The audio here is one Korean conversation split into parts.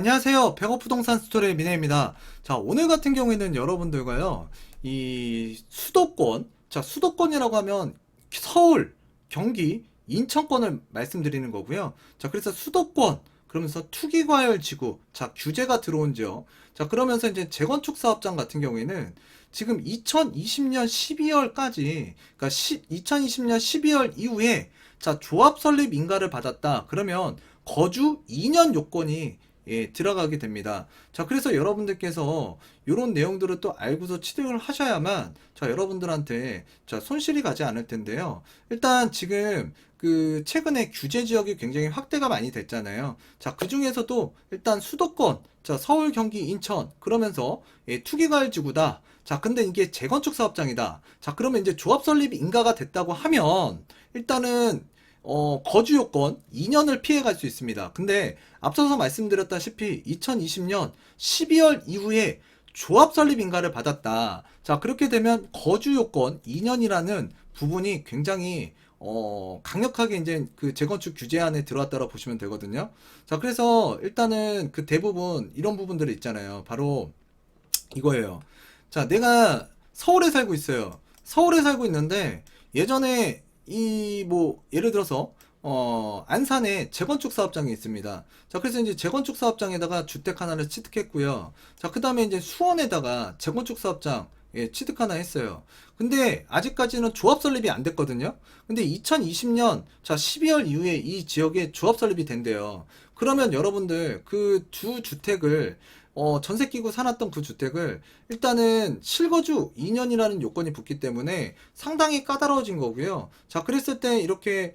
안녕하세요. 백업부동산 스토리의 민혜입니다. 자, 오늘 같은 경우에는 여러분들과요, 이 수도권, 자, 수도권이라고 하면 서울, 경기, 인천권을 말씀드리는 거고요. 자, 그래서 수도권, 그러면서 투기과열지구, 자, 규제가 들어온 지역. 자, 그러면서 이제 재건축 사업장 같은 경우에는 지금 2020년 12월까지, 그러니까 2020년 12월 이후에, 자, 조합 설립 인가를 받았다. 그러면 거주 2년 요건이 들어가게 됩니다. 자, 그래서 여러분들께서 이런 내용들을 또 알고서 취득을 하셔야만 자, 여러분들한테 자, 손실이 가지 않을 텐데요. 일단 지금 그 최근에 규제 지역이 굉장히 확대가 많이 됐잖아요. 자, 그 중에서도 일단 수도권, 자, 서울, 경기, 인천 그러면서 투기과열지구다. 자, 근데 이게 재건축 사업장이다. 자, 그러면 이제 조합 설립 인가가 됐다고 하면 일단은 거주 요건 2년을 피해갈 수 있습니다. 근데 앞서서 말씀드렸다시피 2020년 12월 이후에 조합 설립 인가를 받았다. 자, 그렇게 되면 거주 요건 2년이라는 부분이 굉장히 강력하게 이제 그 재건축 규제안에 들어왔다고 보시면 되거든요. 자, 그래서 일단은 그 대부분 이런 부분들이 있잖아요. 바로 이거예요. 자, 내가 서울에 살고 있어요. 서울에 살고 있는데 예전에 이 뭐 예를 들어서 안산에 재건축 사업장이 있습니다. 자, 그래서 이제 재건축 사업장에다가 주택 하나를 취득했고요. 자, 그다음에 이제 수원에다가 재건축 사업장 취득 하나 했어요. 근데 아직까지는 조합 설립이 안 됐거든요. 근데 2020년 자 12월 이후에 이 지역에 조합 설립이 된대요. 그러면 여러분들 그 두 주택을 전세 끼고 사놨던 그 주택을 일단은 실거주 2년이라는 요건이 붙기 때문에 상당히 까다로워진 거고요. 자, 그랬을 때 이렇게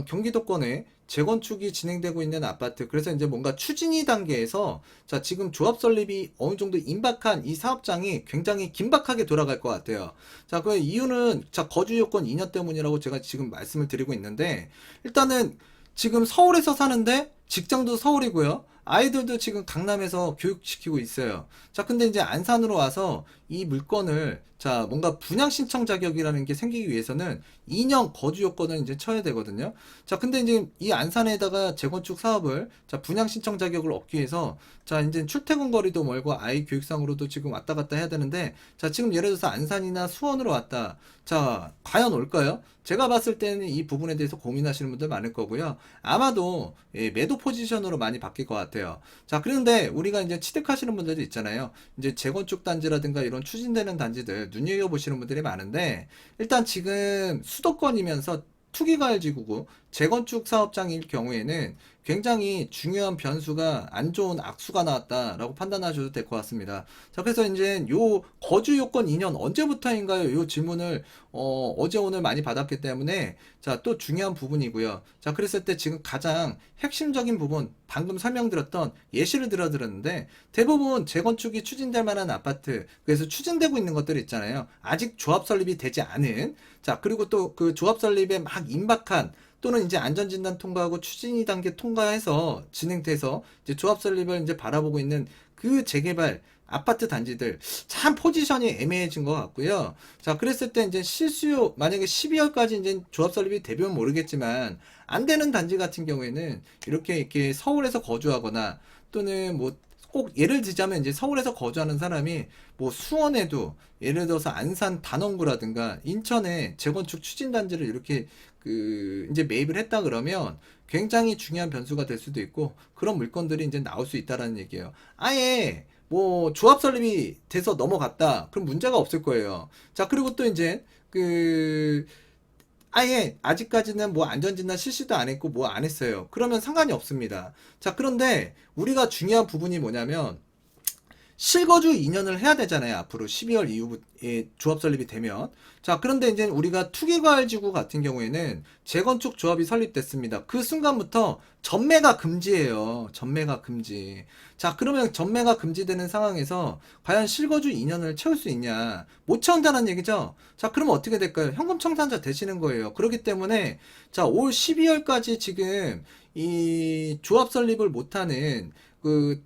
경기도권에 재건축이 진행되고 있는 아파트, 그래서 이제 뭔가 추진이 단계에서 자, 지금 조합 설립이 어느 정도 임박한 이 사업장이 굉장히 긴박하게 돌아갈 것 같아요. 자, 그 이유는 자, 거주 요건 2년 때문이라고 제가 지금 말씀을 드리고 있는데 일단은 지금 서울에서 사는데 직장도 서울이고요. 아이들도 지금 강남에서 교육시키고 있어요. 자, 근데 이제 안산으로 와서 이 물건을 자, 뭔가 분양 신청 자격이라는 게 생기기 위해서는 2년 거주 요건을 이제 쳐야 되거든요. 자, 근데 이제 이 안산에다가 재건축 사업을 자, 분양 신청 자격을 얻기 위해서 자, 이제 출퇴근 거리도 멀고 아이 교육상으로도 지금 왔다 갔다 해야 되는데 자, 지금 예를 들어서 안산이나 수원으로 왔다. 자, 과연 올까요? 제가 봤을 때는 이 부분에 대해서 고민하시는 분들 많을 거고요. 아마도 매도 포지션으로 많이 바뀔 것 같아요. 자, 그런데 우리가 이제 취득하시는 분들도 있잖아요. 이제 재건축 단지라든가 이런 추진되는 단지들 눈여겨보시는 분들이 많은데 일단 지금 수도권이면서 투기과열지구고 재건축 사업장일 경우에는 굉장히 중요한 변수가 안 좋은 악수가 나왔다라고 판단하셔도 될 것 같습니다. 자, 그래서 이제 요 거주 요건 2년 언제부터인가요? 요 질문을 어제 오늘 많이 받았기 때문에 자, 또 중요한 부분이고요. 자, 그랬을 때 지금 가장 핵심적인 부분 방금 설명드렸던 예시를 들어드렸는데 대부분 재건축이 추진될 만한 아파트, 그래서 추진되고 있는 것들이 있잖아요. 아직 조합 설립이 되지 않은, 자, 그리고 또 그 조합 설립에 막 임박한 또는 이제 안전진단 통과하고 추진이 단계 통과해서 진행돼서 이제 조합 설립을 이제 바라보고 있는 그 재개발 아파트 단지들 참 포지션이 애매해진 것 같고요. 자, 그랬을 때 이제 실수요 만약에 12월까지 이제 조합 설립이 되면 모르겠지만 안 되는 단지 같은 경우에는 이렇게 서울에서 거주하거나 또는 뭐 꼭 예를 들자면 이제 서울에서 거주하는 사람이 뭐 수원에도 예를 들어서 안산 단원구라든가 인천에 재건축 추진 단지를 이렇게 그 이제 매입을 했다 그러면 굉장히 중요한 변수가 될 수도 있고 그런 물건들이 이제 나올 수 있다라는 얘기예요. 아예 뭐 조합 설립이 돼서 넘어갔다. 그럼 문제가 없을 거예요. 자, 그리고 또 이제 그 아예 아직까지는 뭐 안전진단 실시도 안 했고 뭐 안 했어요. 그러면 상관이 없습니다. 자, 그런데 우리가 중요한 부분이 뭐냐면 실거주 2년을 해야 되잖아요. 앞으로 12월 이후에 조합 설립이 되면. 자, 그런데 이제 우리가 투기과열지구 같은 경우에는 재건축 조합이 설립됐습니다. 그 순간부터 전매가 금지예요. 전매가 금지. 자, 그러면 전매가 금지되는 상황에서 과연 실거주 2년을 채울 수 있냐? 못 채운다는 얘기죠. 자, 그러면 어떻게 될까요? 현금 청산자 되시는 거예요. 그렇기 때문에 자, 올 12월까지 지금 이 조합 설립을 못하는 그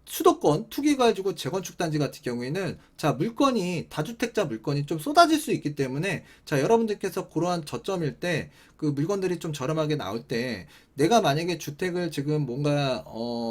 수도권 투기 가지고 재건축 단지 같은 경우에는 자 물건이 다주택자 물건이 좀 쏟아질 수 있기 때문에 자 여러분들께서 그러한 저점일 때 그 물건들이 좀 저렴하게 나올 때 내가 만약에 주택을 지금 뭔가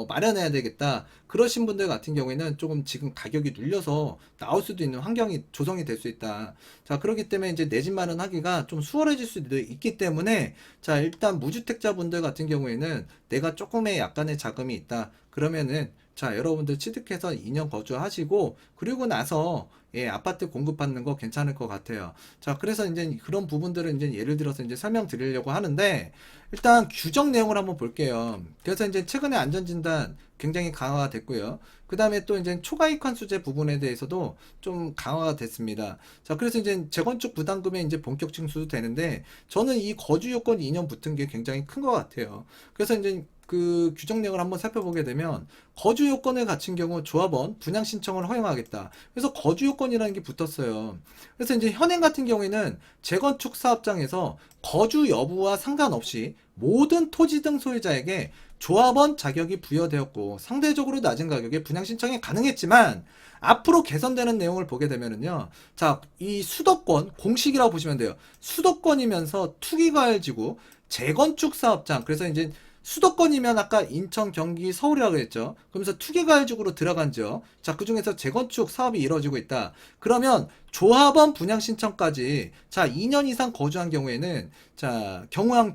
마련해야 되겠다 그러신 분들 같은 경우에는 조금 지금 가격이 눌려서 나올 수도 있는 환경이 조성이 될 수 있다. 자 그렇기 때문에 이제 내 집 마련하기가 좀 수월해질 수도 있기 때문에 자 일단 무주택자 분들 같은 경우에는 내가 조금의 약간의 자금이 있다 그러면은 자 여러분들 취득해서 2년 거주하시고 그리고 나서 예, 아파트 공급받는 거 괜찮을 것 같아요. 자, 그래서 이제 그런 부분들은 이제 예를 들어서 이제 설명드리려고 하는데, 일단 규정 내용을 한번 볼게요. 그래서 이제 최근에 안전진단 굉장히 강화가 됐고요. 그 다음에 또 이제 초과이익 환수제 부분에 대해서도 좀 강화가 됐습니다. 자, 그래서 이제 재건축 부담금에 이제 본격 징수도 되는데, 저는 이 거주 요건 2년 붙은 게 굉장히 큰 것 같아요. 그래서 이제 그 규정 내용을 한번 살펴보게 되면 거주 요건을 갖춘 경우 조합원 분양 신청을 허용하겠다. 그래서 거주 요건이라는 게 붙었어요. 그래서 이제 현행 같은 경우에는 재건축 사업장에서 거주 여부와 상관없이 모든 토지 등 소유자에게 조합원 자격이 부여되었고 상대적으로 낮은 가격에 분양 신청이 가능했지만 앞으로 개선되는 내용을 보게 되면은요. 자, 이 수도권 공식이라고 보시면 돼요. 수도권이면서 투기과열지구 재건축 사업장 그래서 이제 수도권이면 아까 인천, 경기, 서울이라고 했죠. 그러면서 투기과열지구로 들어간 지역. 자, 그 중에서 재건축 사업이 이루어지고 있다. 그러면 조합원 분양 신청까지 자, 2년 이상 거주한 경우에는 자,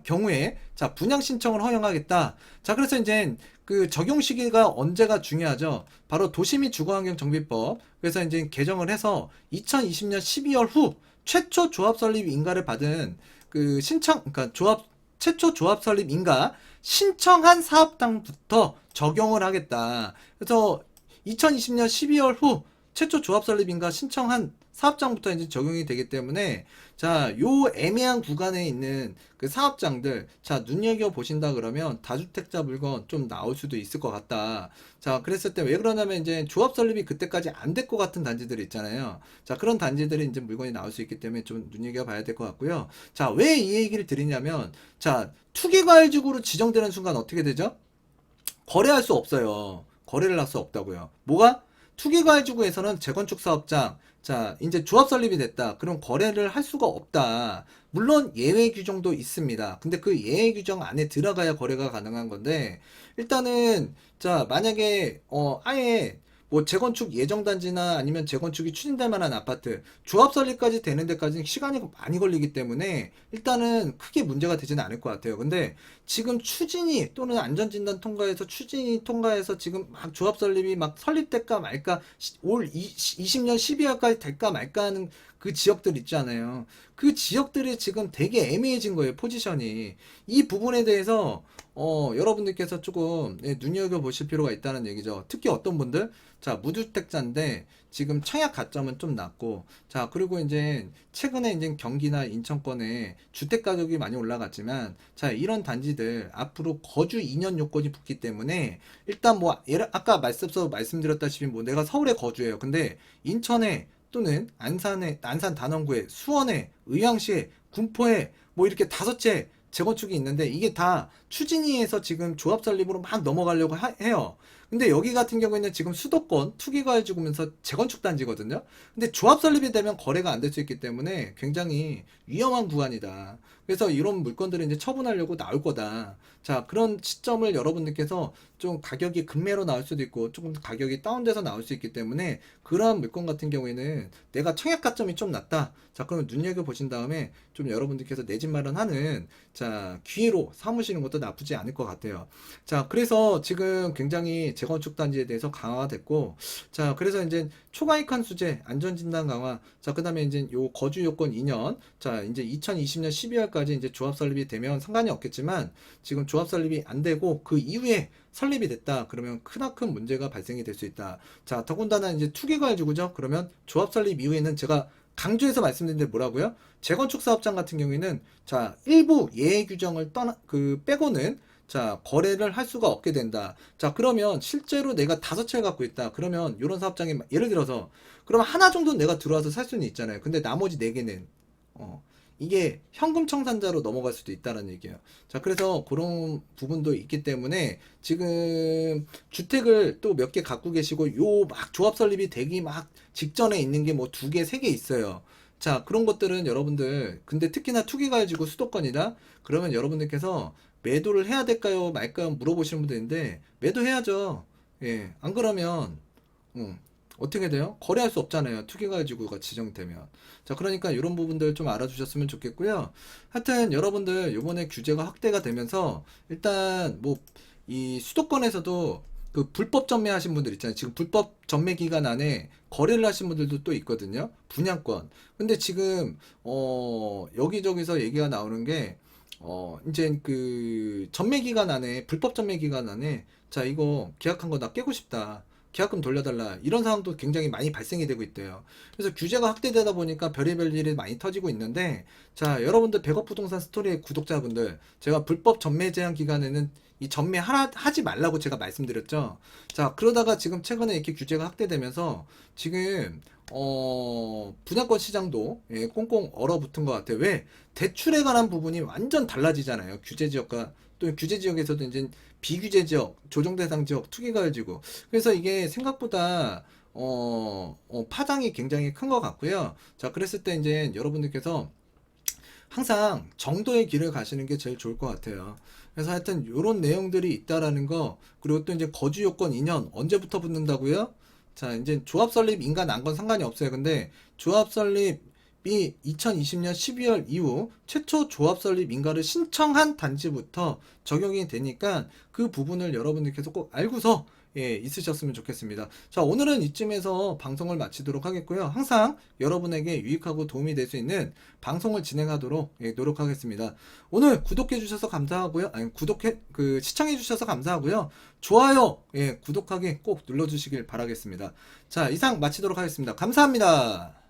경우에 자, 분양 신청을 허용하겠다. 자, 그래서 이제 그 적용 시기가 언제가 중요하죠. 바로 도시 및 주거환경 정비법. 그래서 이제 개정을 해서 2020년 12월 후 최초 조합 설립 인가를 받은 그 신청 그러니까 최초 조합 설립 인가 신청한 사업장부터 적용을 하겠다. 그래서 2020년 12월 후 최초 조합 설립인가 신청한 사업장부터 이제 적용이 되기 때문에 자, 요 애매한 구간에 있는 그 사업장들 자, 눈여겨 보신다 그러면 다주택자 물건 좀 나올 수도 있을 것 같다. 자, 그랬을 때 왜 그러냐면 이제 조합 설립이 그때까지 안 될 것 같은 단지들이 있잖아요. 자, 그런 단지들이 이제 물건이 나올 수 있기 때문에 좀 눈여겨 봐야 될 것 같고요. 자, 왜 이 얘기를 드리냐면 자, 투기과열지구로 지정되는 순간 어떻게 되죠? 거래할 수 없어요. 거래를 할 수 없다고요. 뭐가? 투기과열지구에서는 재건축 사업장, 자, 이제 조합 설립이 됐다. 그럼 거래를 할 수가 없다. 물론 예외 규정도 있습니다. 근데 그 예외 규정 안에 들어가야 거래가 가능한 건데, 일단은, 자, 만약에, 아예, 뭐 재건축 예정 단지나 아니면 재건축이 추진될 만한 아파트 조합 설립까지 되는 데까지는 시간이 많이 걸리기 때문에 일단은 크게 문제가 되지는 않을 것 같아요. 근데 지금 추진이 또는 안전진단 통과해서 추진이 통과해서 지금 막 조합 설립이 막 설립될까 말까 올 20년 12월까지 될까 말까 하는 그 지역들 있잖아요. 그 지역들이 지금 되게 애매해진 거예요. 포지션이. 이 부분에 대해서 여러분들께서 조금 눈여겨보실 필요가 있다는 얘기죠. 특히 어떤 분들? 자, 무주택자인데 지금 청약 가점은 좀 낮고 자, 그리고 이제 최근에 이제 경기나 인천권에 주택 가격이 많이 올라갔지만 자, 이런 단지들 앞으로 거주 2년 요건이 붙기 때문에 일단 뭐 아까 말씀드렸다시피 뭐 내가 서울에 거주해요. 근데 인천에 또는 안산 단원구에 수원에 의왕시에 군포에 뭐 이렇게 5채 재건축이 있는데 이게 다 추진위에서 지금 조합 설립으로 막 넘어가려고 해요. 근데 여기 같은 경우에는 지금 수도권 투기과열지구면서 재건축 단지거든요. 근데 조합 설립이 되면 거래가 안 될 수 있기 때문에 굉장히 위험한 구간이다. 그래서 이런 물건들을 이제 처분하려고 나올 거다. 자, 그런 시점을 여러분들께서 좀 가격이 급매로 나올 수도 있고 조금 가격이 다운돼서 나올 수 있기 때문에 그러한 물건 같은 경우에는 내가 청약 가점이 좀 낮다. 자, 그러면 눈여겨 보신 다음에 좀 여러분들께서 내 집 마련하는 자, 기회로 삼으시는 것도 나쁘지 않을 것 같아요. 자, 그래서 지금 굉장히 재건축 단지에 대해서 강화가 됐고, 자, 그래서 이제 초과이익한 수재, 안전진단 강화, 자, 그 다음에 이제 요 거주 요건 2년, 자, 이제 2020년 12월까지 이제 조합 설립이 되면 상관이 없겠지만, 지금 조합 설립이 안 되고, 그 이후에 설립이 됐다. 그러면 크나큰 문제가 발생이 될 수 있다. 자, 더군다나 이제 투기과열지구죠. 그러면 조합 설립 이후에는 제가 강조해서 말씀드린데 뭐라고요? 재건축 사업장 같은 경우에는 자, 일부 예외 규정을 빼고는 자, 거래를 할 수가 없게 된다. 자, 그러면 실제로 내가 5채를 갖고 있다. 그러면 이런 사업장에 예를 들어서 그러면 하나 정도는 내가 들어와서 살 수는 있잖아요. 근데 나머지 4개는 이게 현금 청산자로 넘어갈 수도 있다는 얘기예요. 자, 그래서 그런 부분도 있기 때문에 지금 주택을 또 몇 개 갖고 계시고 요 막 조합 설립이 되기 막 직전에 있는 게 뭐 두 개, 세 개 있어요. 자, 그런 것들은 여러분들, 근데 특히나 투기 가지고 수도권이다? 그러면 여러분들께서 매도를 해야 될까요? 말까요? 물어보시는 분들인데, 매도해야죠. 예, 안 그러면, 음, 어떻게 돼요? 거래할 수 없잖아요. 투기 가지고가 지정되면. 자, 그러니까 이런 부분들 좀 알아주셨으면 좋겠고요. 하여튼 여러분들 요번에 규제가 확대가 되면서 일단 뭐 이 수도권에서도 그 불법 전매하신 분들 있잖아요. 지금 불법 전매 기간 안에 거래를 하신 분들도 또 있거든요. 분양권. 근데 지금 여기저기서 얘기가 나오는 게 이제 그 전매 기간 안에 불법 전매 기간 안에 자 이거 계약한 거 나 깨고 싶다. 계약금 돌려달라 이런 상황도 굉장히 많이 발생이 되고 있대요. 그래서 규제가 확대되다 보니까 별의별 일이 많이 터지고 있는데 자 여러분들 백업 부동산 스토리의 구독자분들 제가 불법 전매 제한 기간에는 이 전매 하지 말라고 제가 말씀드렸죠. 자 그러다가 지금 최근에 이렇게 규제가 확대되면서 지금 분양권 시장도 예, 꽁꽁 얼어붙은 것 같아요. 왜? 대출에 관한 부분이 완전 달라지잖아요. 규제 지역과 또 규제 지역에서도 이제 비규제 지역, 조정 대상 지역, 투기가해지고 그래서 이게 생각보다 파장이 굉장히 큰 것 같고요. 자, 그랬을 때 이제 여러분들께서 항상 정도의 길을 가시는 게 제일 좋을 것 같아요. 그래서 하여튼 이런 내용들이 있다라는 거 그리고 또 이제 거주 요건 2년 언제부터 붙는다고요? 자, 이제 조합 설립 인가 난 건 상관이 없어요. 근데 조합 설립이 2020년 12월 이후 최초 조합 설립 인가를 신청한 단지부터 적용이 되니까 그 부분을 여러분들께서 꼭 알고서 예, 있으셨으면 좋겠습니다. 자, 오늘은 이쯤에서 방송을 마치도록 하겠고요. 항상 여러분에게 유익하고 도움이 될 수 있는 방송을 진행하도록 예, 노력하겠습니다. 오늘 구독해 주셔서 감사하고요. 아니, 시청해 주셔서 감사하고요. 좋아요, 예, 구독하기 꼭 눌러주시길 바라겠습니다. 자, 이상 마치도록 하겠습니다. 감사합니다.